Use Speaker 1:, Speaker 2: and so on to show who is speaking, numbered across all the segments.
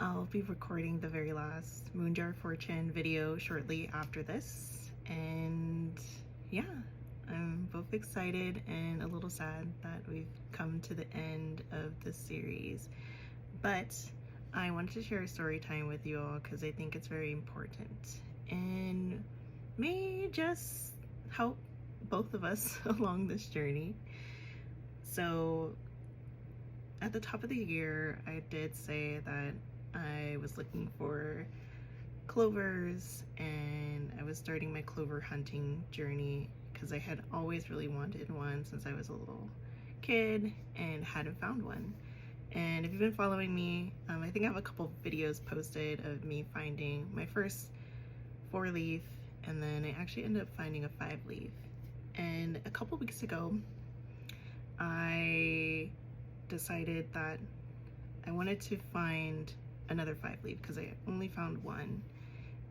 Speaker 1: I'll be recording the very last Moonjar Fortune video shortly after this, and yeah, I'm both excited and a little sad that we've come to the end of this series, but I wanted to share a story time with you all because I think it's very important and may just help both of us along this journey. So at the top of the year, I did say that I was looking for clovers and I was starting my clover hunting journey because I had always really wanted one since I was a little kid and hadn't found one. And if you've been following me, I think I have a couple videos posted of me finding my first 4-leaf, and then I actually ended up finding a 5-leaf. And a couple weeks ago, I decided that I wanted to find another 5-leaf because I only found one.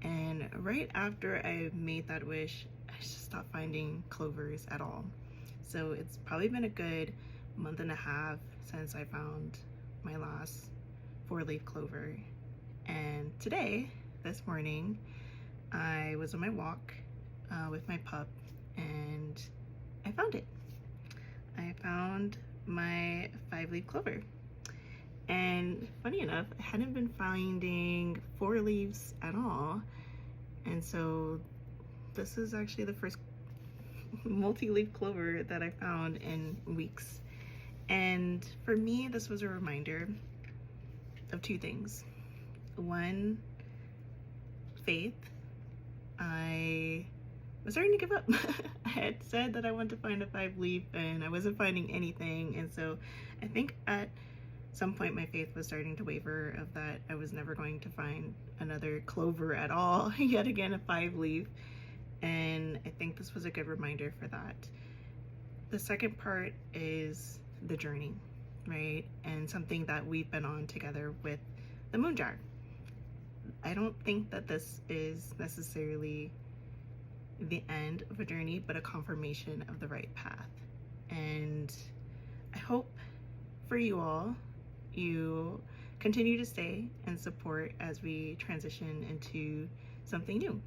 Speaker 1: And right after I made that wish, I just stopped finding clovers at all. So it's probably been a good month and a half since I found my last 4-leaf clover. And today, this morning, I was on my walk with my pup and I found it. I found my 5-leaf clover. And funny enough, I hadn't been finding 4 leaves at all. And so this is actually the first multi-leaf clover that I found in weeks. And for me, this was a reminder of 2 things. One, faith. I was starting to give up. I had said that I wanted to find a 5-leaf and I wasn't finding anything. And so I think at some point my faith was starting to waver of that I was never going to find another clover at all, yet again a 5-leaf. And I think this was a good reminder for that. The second part is the journey, right? And something that we've been on together with the Moonjar. I don't think that this is necessarily the end of a journey, but a confirmation of the right path. And I hope for you all, you continue to stay and support as we transition into something new.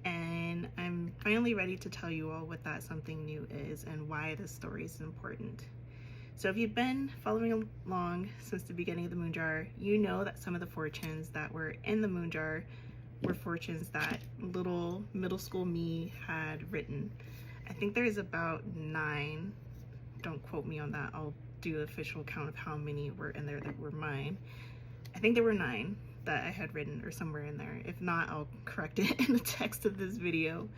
Speaker 1: And I'm finally ready to tell you all what that something new is and why this story is important. So if you've been following along since the beginning of the Moonjar, you know that some of the fortunes that were in the Moonjar were fortunes that little middle school me had written. I think there's about 9. Don't quote me on that. I'll do the official count of how many were in there that were mine. I think there were 9 that I had written or somewhere in there. If not, I'll correct it in the text of this video.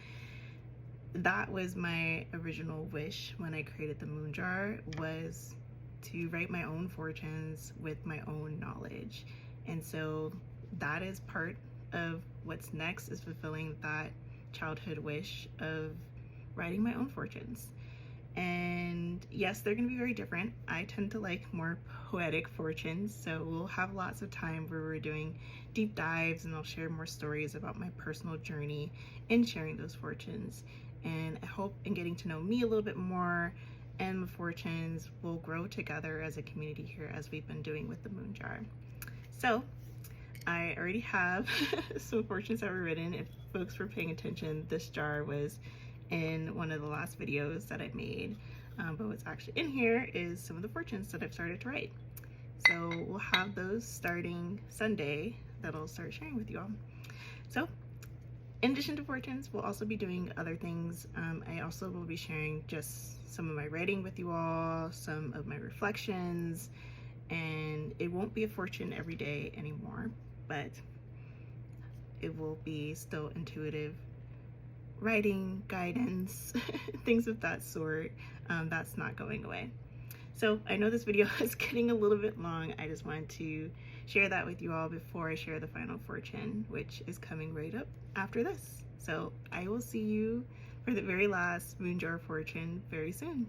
Speaker 1: That was my original wish when I created the Moonjar, was to write my own fortunes with my own knowledge. And so that is part of what's next, is fulfilling that childhood wish of writing my own fortunes. And yes, they're gonna be very different. I tend to like more poetic fortunes, so we'll have lots of time where we're doing deep dives and I'll share more stories about my personal journey in sharing those fortunes. And I hope in getting to know me a little bit more and the fortunes will grow together as a community here, as we've been doing with the Moonjar. So I already have some fortunes that were written. If folks were paying attention, this jar was in one of the last videos that I made, but what's actually in here is some of the fortunes that I've started to write. So we'll have those starting Sunday that I'll start sharing with you all. So in addition to fortunes, we'll also be doing other things. I also will be sharing just some of my writing with you all, some of my reflections, and it won't be a fortune every day anymore, but it will be still intuitive writing, guidance, things of that sort. That's not going away. So I know this video is getting a little bit long. I just wanted to share that with you all before I share the final fortune, which is coming right up after this. So I will see you for the very last Moonjar fortune very soon.